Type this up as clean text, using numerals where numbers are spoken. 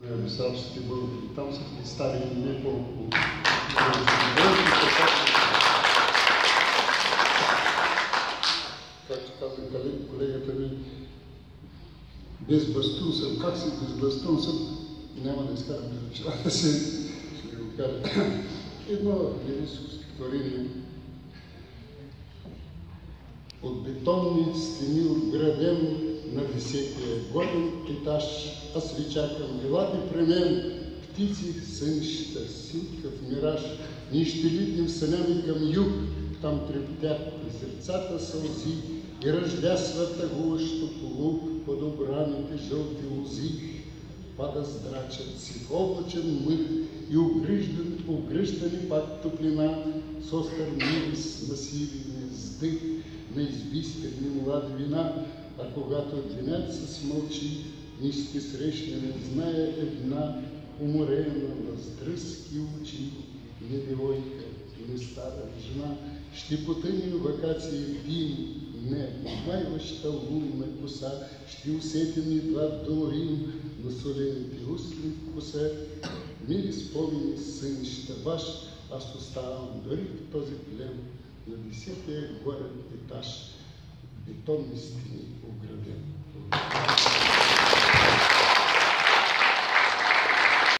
Мисрапските българи. Там са представени няколко както каза колегата ми, без бастун съм. Как си без бастун съм? Няма да изкарам да ръча си. Ще ви го кажа. Едно лирическо стихотворение. От бетонни стени отграден на 10-тия горен етаж, аз ви чакам, елате при мен, птици, сънища, синкав мираж, ние ще литнем сънями към юг, там трептят призрецата сълзи и ръждясва тъгуващо полук под обраните жълти лози. Пада здрачат си в облачен миг и огръщани пак топлина, с остър мирис на сивия издъх на избистрени млади вина, а когато денят се смълчи, ние ще срещнем, зная една уморена на стръски очи, не девойка, не стара жена, ще потънем вакации в дим, не обмайваща лунна коса, ще усетим едва доларим на солените устни в коса. Мили спомени сънища ваш, аз оставам дори в този плен на 10-тия горен етаж, бетонни стени ограден.